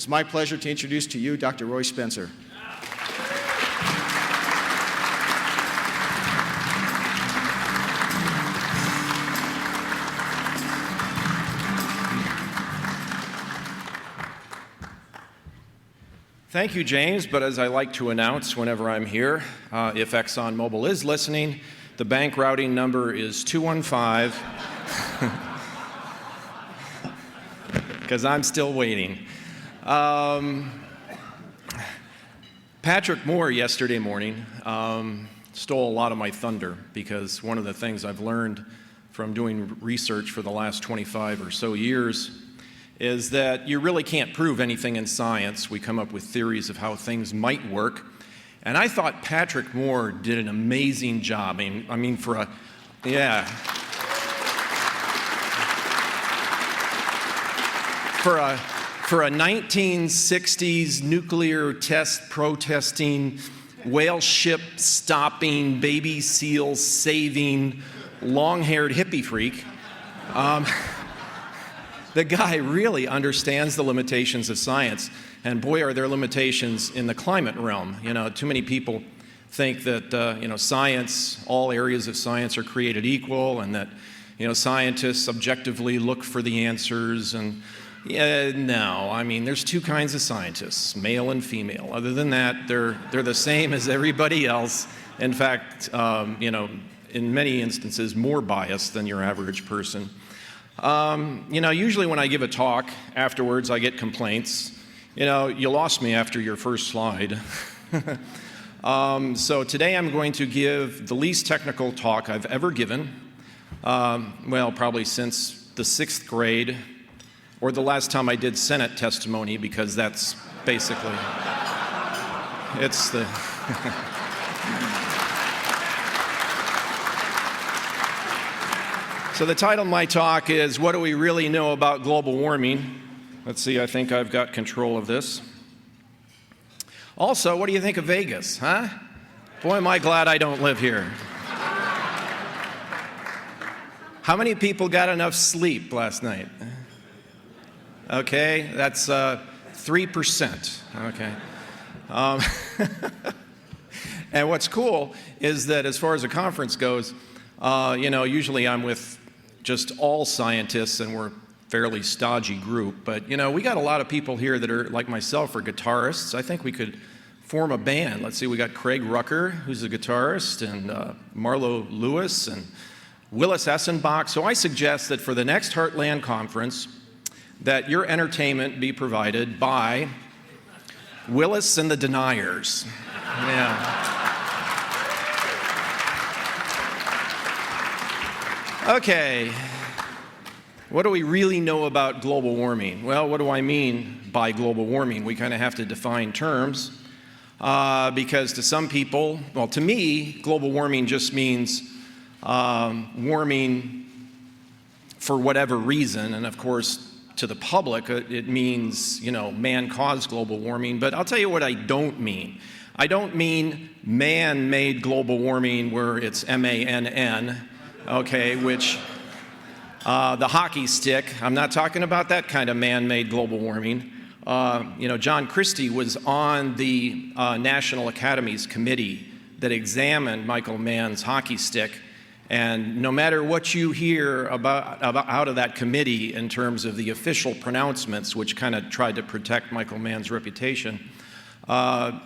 It's my pleasure to introduce to you Dr. Roy Spencer. Thank you, James, but as I like to announce whenever I'm here, if ExxonMobil is listening, the bank routing number is 215, because I'm still waiting. Patrick Moore yesterday morning stole a lot of my thunder, because one of the things I've learned from doing research for the last 25 or so years is that you really can't prove anything in science. We come up with theories of how things might work. And I thought Patrick Moore did an amazing job. I mean for a 1960s nuclear test protesting, whale ship stopping, baby seal saving, long-haired hippie freak, the guy really understands the limitations of science. And boy, are there limitations in the climate realm. You know, too many people think that, science, all areas of science are created equal, and that, scientists objectively look for the answers. And no, I mean, there's two kinds of scientists, male and female. Other than that, they're the same as everybody else. In fact, in many instances, more biased than your average person. Usually when I give a talk, afterwards I get complaints. You lost me after your first slide. So today I'm going to give the least technical talk I've ever given, probably since the 6th grade, or the last time I did Senate testimony, because that's basically, it's the... So the title of my talk is, What Do We Really Know About Global Warming? Let's see, I think I've got control of this. Also, what do you think of Vegas, huh? Boy, am I glad I don't live here. How many people got enough sleep last night? Okay, that's 3%, okay. And what's cool is that as far as a conference goes, usually I'm with just all scientists, and we're a fairly stodgy group. But, we got a lot of people here that are, like myself, are guitarists. I think we could form a band. Let's see, we got Craig Rucker, who's a guitarist, and Marlo Lewis, and Willis Essenbach. So I suggest that for the next Heartland conference, that your entertainment be provided by Willis and the Deniers. Yeah. Okay, what do we really know about global warming? Well, what do I mean by global warming? We kind of have to define terms, because to some people, well, to me, global warming just means warming for whatever reason, and of course, to the public, it means, man-caused global warming. But I'll tell you what I don't mean. I don't mean man-made global warming where it's M-A-N-N, okay, which the hockey stick, I'm not talking about that kind of man-made global warming. John Christie was on the National Academy's committee that examined Michael Mann's hockey stick, and no matter what you hear about out of that committee in terms of the official pronouncements, which kind of tried to protect Michael Mann's reputation, John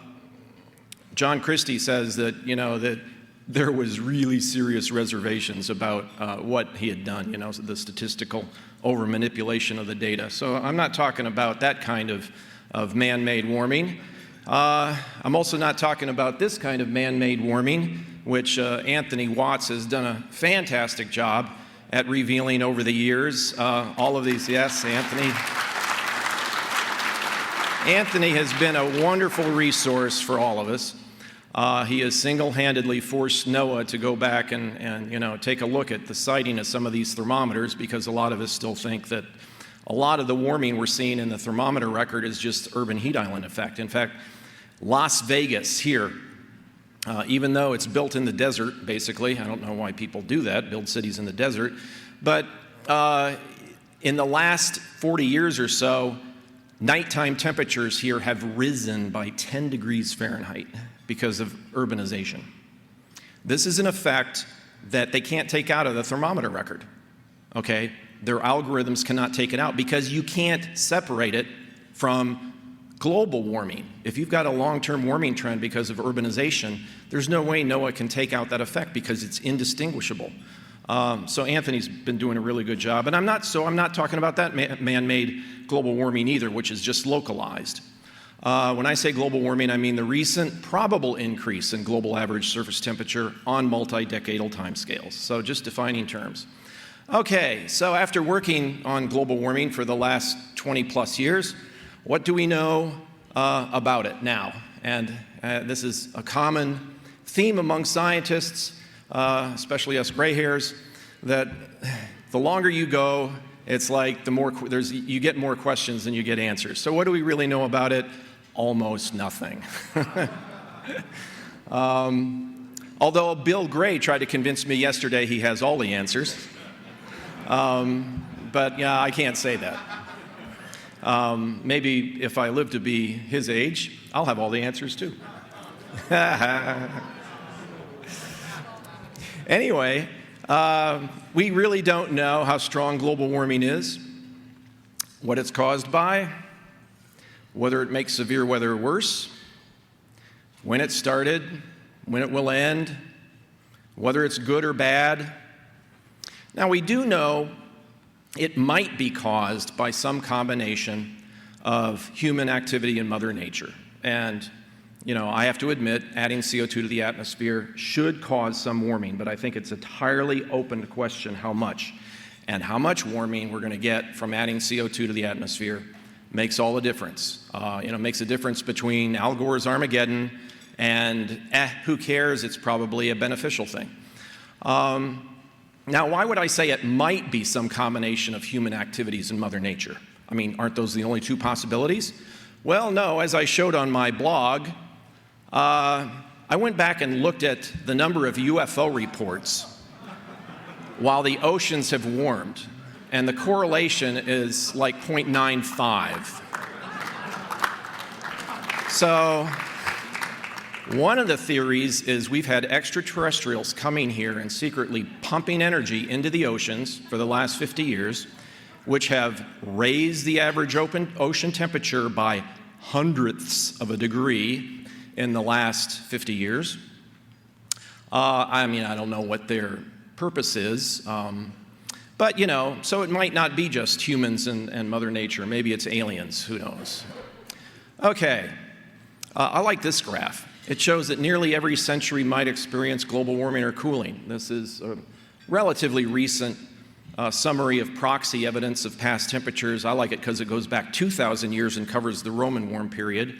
Christie says that, that there was really serious reservations about what he had done, the statistical over-manipulation of the data. So I'm not talking about that kind of man-made warming. I'm also not talking about this kind of man-made warming, which Anthony Watts has done a fantastic job at revealing over the years. All of these, yes, Anthony. Anthony has been a wonderful resource for all of us. He has single-handedly forced NOAA to go back and take a look at the siting of some of these thermometers, because a lot of us still think that a lot of the warming we're seeing in the thermometer record is just urban heat island effect. In fact, Las Vegas here, even though it's built in the desert, basically, I don't know why people do that, build cities in the desert, but in the last 40 years or so, nighttime temperatures here have risen by 10 degrees Fahrenheit because of urbanization. This is an effect that they can't take out of the thermometer record, okay? Their algorithms cannot take it out because you can't separate it from global warming. If you've got a long-term warming trend because of urbanization, there's no way NOAA can take out that effect because it's indistinguishable. So Anthony's been doing a really good job. And I'm not talking about that man-made global warming either, which is just localized. When I say global warming, I mean the recent probable increase in global average surface temperature on multi-decadal timescales. So just defining terms. Okay, so after working on global warming for the last 20 plus years, what do we know about it now? And this is a common theme among scientists, especially us gray hairs, that the longer you go, it's like the more you get more questions than you get answers. So what do we really know about it? Almost nothing. Although Bill Gray tried to convince me yesterday he has all the answers. But yeah, I can't say that. Maybe if I live to be his age, I'll have all the answers too. Anyway, we really don't know how strong global warming is, what it's caused by, whether it makes severe weather worse, when it started, when it will end, whether it's good or bad. Now, we do know it might be caused by some combination of human activity and Mother Nature. And, you know, I have to admit, adding CO2 to the atmosphere should cause some warming, but I think it's entirely open to question how much. And how much warming we're going to get from adding CO2 to the atmosphere makes all the difference. Makes a difference between Al Gore's Armageddon and, who cares, it's probably a beneficial thing. Now, why would I say it might be some combination of human activities and Mother Nature? I mean, aren't those the only two possibilities? Well, no. As I showed on my blog, I went back and looked at the number of UFO reports while the oceans have warmed, and the correlation is like 0.95. So one of the theories is we've had extraterrestrials coming here and secretly pumping energy into the oceans for the last 50 years, which have raised the average ocean temperature by hundredths of a degree in the last 50 years. I don't know what their purpose is, but, so it might not be just humans and Mother Nature. Maybe it's aliens, who knows? Okay, I like this graph. It shows that nearly every century might experience global warming or cooling. This is a relatively recent summary of proxy evidence of past temperatures. I like it because it goes back 2,000 years and covers the Roman warm period.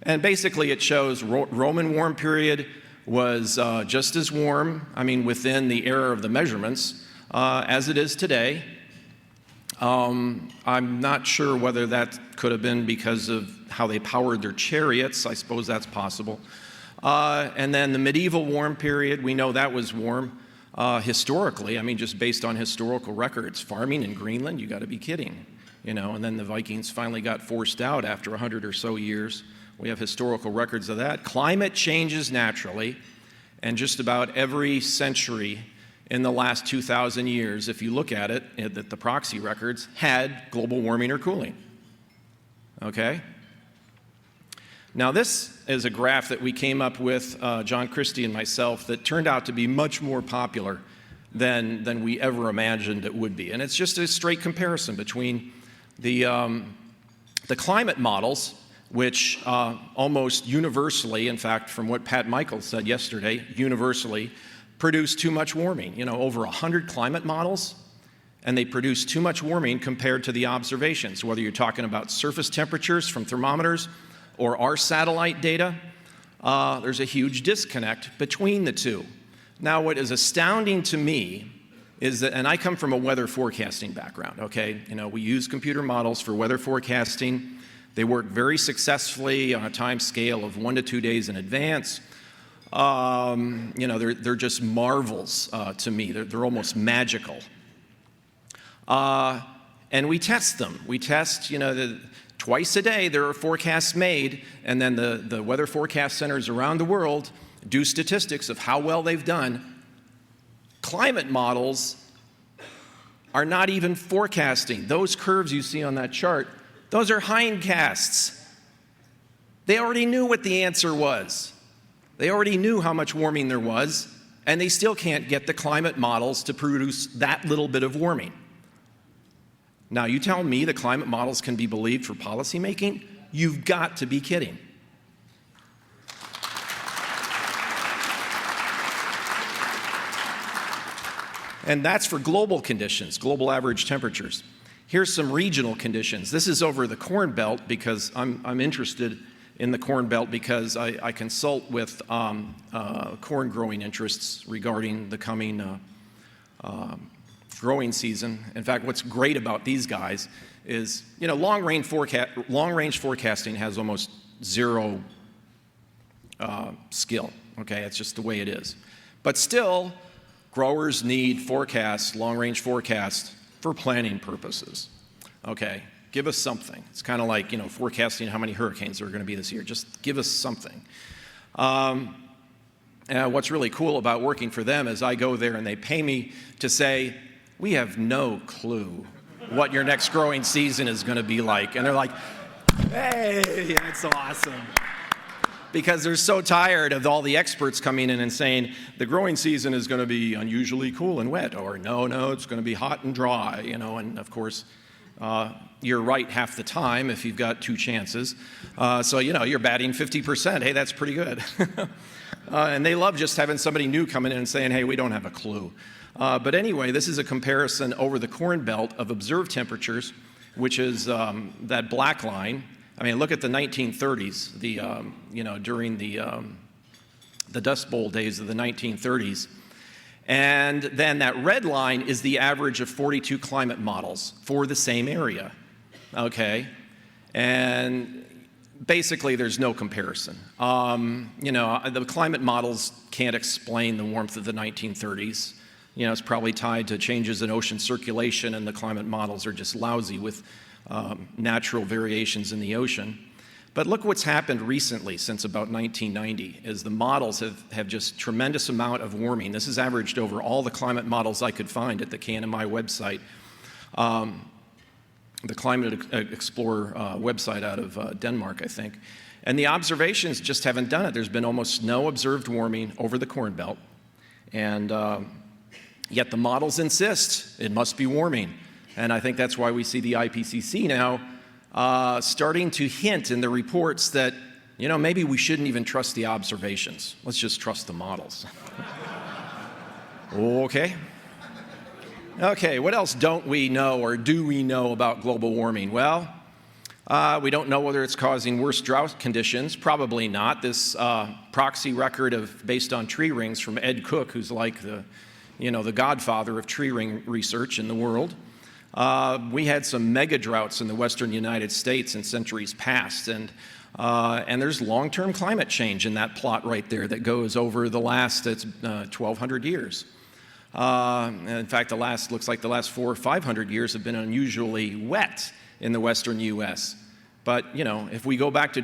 And basically it shows Roman warm period was just as warm, within the era of the measurements, as it is today. I'm not sure whether that could have been because of how they powered their chariots. I suppose that's possible. And then the medieval warm period, we know that was warm historically. Just based on historical records. Farming in Greenland, you got to be kidding. And then the Vikings finally got forced out after 100 or so years. We have historical records of that. Climate changes naturally, and just about every century in the last 2,000 years, if you look at it, that the proxy records had global warming or cooling. Okay? Now this is a graph that we came up with, John Christie and myself, that turned out to be much more popular than we ever imagined it would be. And it's just a straight comparison between the climate models, which almost universally, in fact, from what Pat Michaels said yesterday, universally produce too much warming. Over 100 climate models, and they produce too much warming compared to the observations, whether you're talking about surface temperatures from thermometers or our satellite data. There's a huge disconnect between the two. Now, what is astounding to me is that, and I come from a weather forecasting background, okay? We use computer models for weather forecasting. They work very successfully on a time scale of 1 to 2 days in advance. They're just marvels to me. They're almost magical. And we test them. We test, Twice a day there are forecasts made, and then the weather forecast centers around the world do statistics of how well they've done. Climate models are not even forecasting. Those curves you see on that chart, those are hindcasts. They already knew what the answer was. They already knew how much warming there was, and they still can't get the climate models to produce that little bit of warming. Now, you tell me the climate models can be believed for policymaking? You've got to be kidding. And that's for global conditions, global average temperatures. Here's some regional conditions. This is over the Corn Belt because I'm interested in the Corn Belt because I consult with corn growing interests regarding the coming growing season. In fact, what's great about these guys is, long-range forecasting has almost zero skill. Okay, it's just the way it is. But still, growers need forecasts, long-range forecasts, for planning purposes. Okay, give us something. It's kind of like, forecasting how many hurricanes there are going to be this year. Just give us something. What's really cool about working for them is I go there and they pay me to say, we have no clue what your next growing season is going to be like. And they're like, hey, that's awesome. Because they're so tired of all the experts coming in and saying, the growing season is going to be unusually cool and wet, or no, it's going to be hot and dry, and of course, you're right half the time if you've got two chances. So, you're batting 50%. Hey, that's pretty good. And they love just having somebody new coming in and saying, hey, we don't have a clue. But anyway, this is a comparison over the Corn Belt of observed temperatures, which is that black line. I mean, look at the 1930s, during the Dust Bowl days of the 1930s. And then that red line is the average of 42 climate models for the same area, okay? And basically, there's no comparison. The climate models can't explain the warmth of the 1930s. It's probably tied to changes in ocean circulation, and the climate models are just lousy with natural variations in the ocean. But look what's happened recently since about 1990 is the models have just tremendous amount of warming. This is averaged over all the climate models I could find at the KNMI website, the Climate Explorer website out of Denmark, I think. And the observations just haven't done it. There's been almost no observed warming over the Corn Belt. And yet the models insist it must be warming. And I think that's why we see the IPCC now starting to hint in the reports that, maybe we shouldn't even trust the observations. Let's just trust the models. Okay. Okay, what else don't we know or do we know about global warming? Well, we don't know whether it's causing worse drought conditions. Probably not. This proxy record based on tree rings from Ed Cook, who's like the godfather of tree ring research in the world. We had some mega droughts in the western United States in centuries past, and there's long-term climate change in that plot right there that goes over the last 1,200 years. In fact, looks like the last 400 or 500 years have been unusually wet in the western U.S. But, if we go back to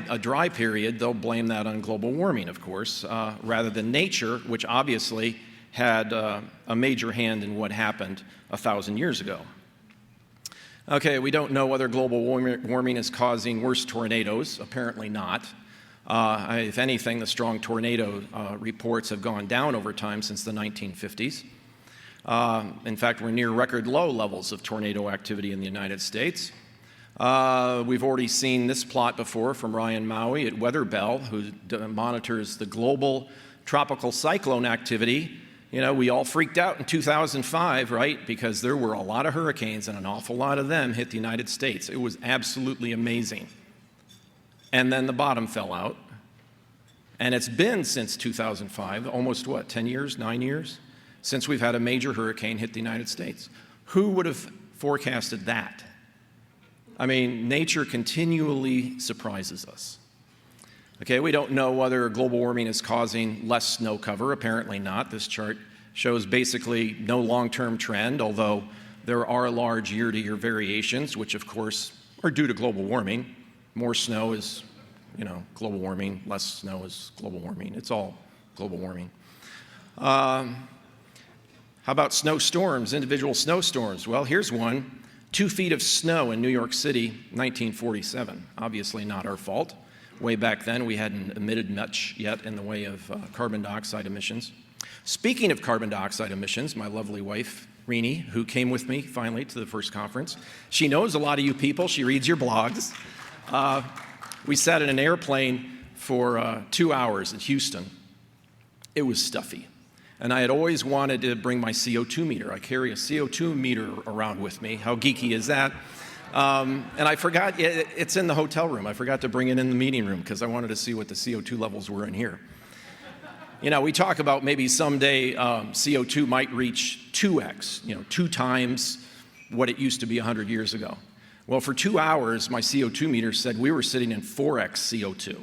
a dry period, they'll blame that on global warming, of course, rather than nature, which obviously had a major hand in what happened 1,000 years ago. Okay, we don't know whether global warming is causing worse tornadoes. Apparently not. If anything, the strong tornado reports have gone down over time since the 1950s. In fact, we're near record low levels of tornado activity in the United States. We've already seen this plot before from Ryan Maui at Weather Bell, who monitors the global tropical cyclone activity. We all freaked out in 2005, right? Because there were a lot of hurricanes and an awful lot of them hit the United States. It was absolutely amazing. And then the bottom fell out. And it's been since 2005, almost 10 years, 9 years, since we've had a major hurricane hit the United States. Who would have forecasted that? I mean, nature continually surprises us. Okay, we don't know whether global warming is causing less snow cover. Apparently not. This chart shows basically no long-term trend, although there are large year-to-year variations, which of course or due to global warming. More snow is, global warming. Less snow is global warming. It's all global warming. How about snowstorms, individual snowstorms? Well, here's one. 2 feet of snow in New York City, 1947. Obviously not our fault. Way back then, we hadn't emitted much yet in the way of carbon dioxide emissions. Speaking of carbon dioxide emissions, my lovely wife, Rini, who came with me finally to the first conference, she knows a lot of you people. She reads your blogs. We sat in an airplane for 2 hours in Houston. It was stuffy. And I had always wanted to bring my CO2 meter. I carry a CO2 meter around with me. How geeky is that? And I forgot, it's in the hotel room. I forgot to bring it in the meeting room because I wanted to see what the CO2 levels were in here. We talk about maybe someday CO2 might reach 2x, 2 times what it used to be 100 years ago. Well, for 2 hours, my CO2 meter said we were sitting in 4x CO2.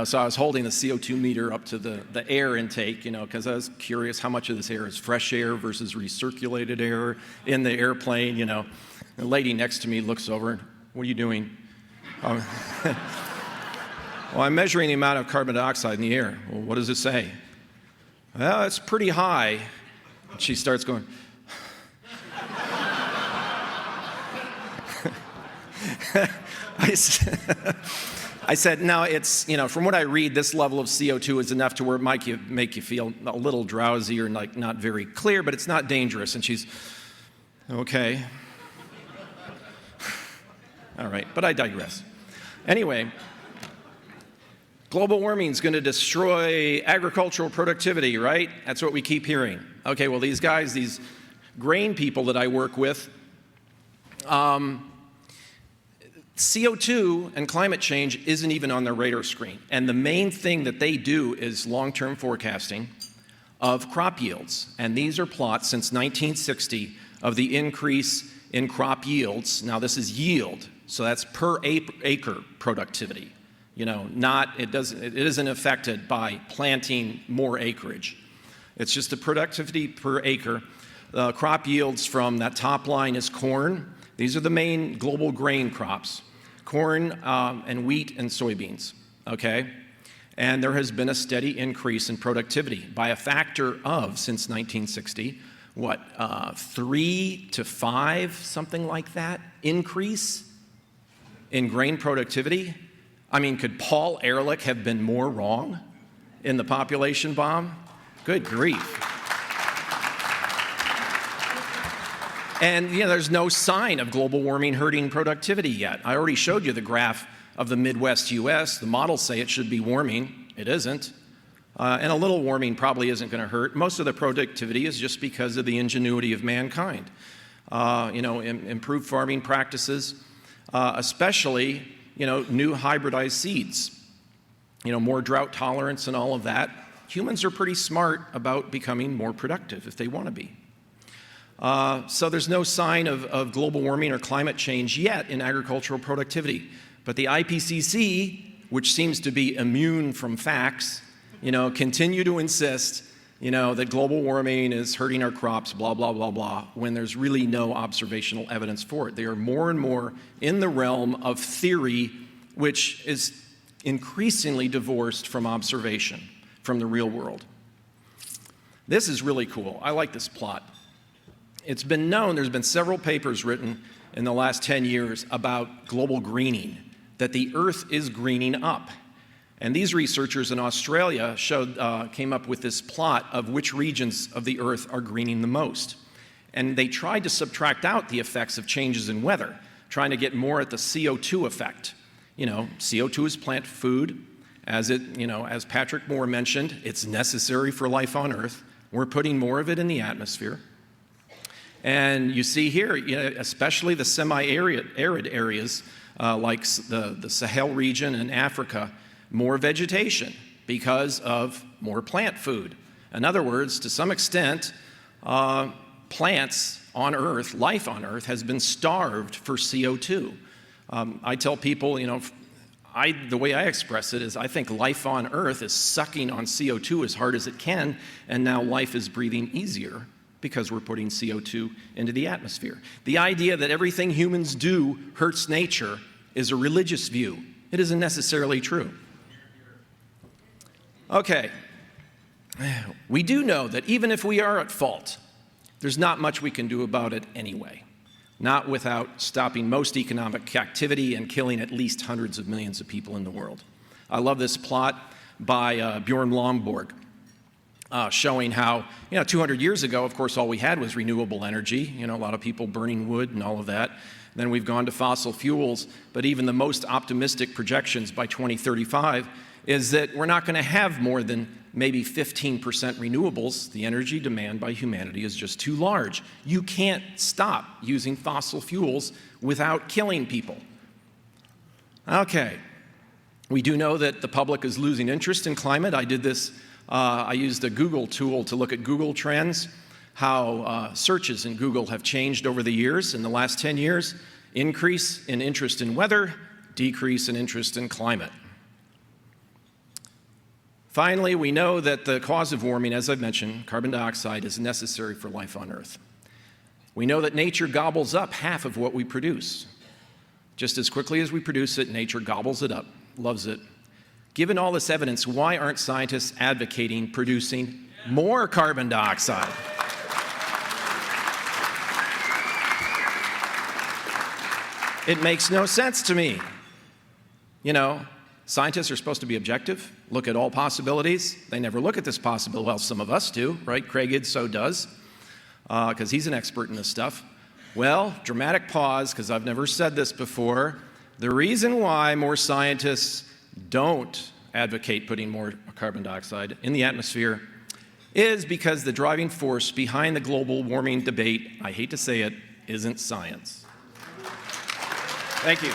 So I was holding the CO2 meter up to the air intake, because I was curious how much of this air is fresh air versus recirculated air in the airplane, The lady next to me looks over and, what are you doing? Well, I'm measuring the amount of carbon dioxide in the air. Well, what does it say? Well, it's pretty high. And she starts going, I said, no, it's, from what I read, this level of CO2 is enough to where it might make you feel a little drowsy or like not very clear, but it's not dangerous. And she's, okay. All right, but I digress. Anyway, global warming is going to destroy agricultural productivity, right? That's what we keep hearing. Okay, well, these guys, these grain people that I work with, CO2 and climate change isn't even on their radar screen. And the main thing that they do is long-term forecasting of crop yields. And these are plots since 1960 of the increase in crop yields. Now, this is yield, so that's per acre productivity. It isn't affected by planting more acreage. It's just the productivity per acre. Crop yields from that top line is corn. These are the main global grain crops, corn and wheat and soybeans, okay? And there has been a steady increase in productivity by a factor of, since 1960, 3 to 5, something like that, increase in grain productivity? I mean, could Paul Ehrlich have been more wrong in the population bomb? Good grief. And there's no sign of global warming hurting productivity yet. I already showed you the graph of the Midwest U.S. The models say it should be warming. It isn't. And a little warming probably isn't going to hurt. Most of the productivity is just because of the ingenuity of mankind. Improved farming practices, especially, new hybridized seeds, more drought tolerance and all of that. Humans are pretty smart about becoming more productive if they want to be. So there's no sign of global warming or climate change yet in agricultural productivity. But the IPCC, which seems to be immune from facts, continue to insist, that global warming is hurting our crops, blah, blah, blah, blah, when there's really no observational evidence for it. They are more and more in the realm of theory, which is increasingly divorced from observation, from the real world. This is really cool. I like this plot. It's been known, there's been several papers written in the last 10 years about global greening, that the Earth is greening up. And these researchers in Australia came up with this plot of which regions of the Earth are greening the most. And they tried to subtract out the effects of changes in weather, trying to get more at the CO2 effect. CO2 is plant food. As Patrick Moore mentioned, it's necessary for life on Earth. We're putting more of it in the atmosphere. And you see here, especially the semi-arid areas like the Sahel region and Africa, more vegetation because of more plant food. In other words, to some extent, plants on Earth, life on Earth, has been starved for CO2. I tell people, the way I express it is I think life on Earth is sucking on CO2 as hard as it can, and now life is breathing easier because we're putting CO2 into the atmosphere. The idea that everything humans do hurts nature is a religious view. It isn't necessarily true. Okay. We do know that even if we are at fault, there's not much we can do about it anyway. Not without stopping most economic activity and killing at least hundreds of millions of people in the world. I love this plot by Bjorn Lomborg, showing how, 200 years ago, of course, all we had was renewable energy, a lot of people burning wood and all of that. Then we've gone to fossil fuels, but even the most optimistic projections by 2035 is that we're not going to have more than maybe 15% renewables. The energy demand by humanity is just too large. You can't stop using fossil fuels without killing people. Okay. We do know that the public is losing interest in climate. I did this, I used a Google tool to look at Google Trends, how searches in Google have changed over the years. In the last 10 years, increase in interest in weather, decrease in interest in climate. Finally, we know that the cause of warming, as I've mentioned, carbon dioxide, is necessary for life on Earth. We know that nature gobbles up half of what we produce. Just as quickly as we produce it, nature gobbles it up, loves it. Given all this evidence, why aren't scientists advocating producing more carbon dioxide? It makes no sense to me. Scientists are supposed to be objective, look at all possibilities. They never look at this possibility. Well, some of us do, right? Craig Idso does, because he's an expert in this stuff. Well, dramatic pause, because I've never said this before. The reason why more scientists don't advocate putting more carbon dioxide in the atmosphere is because the driving force behind the global warming debate, I hate to say it, isn't science. Thank you.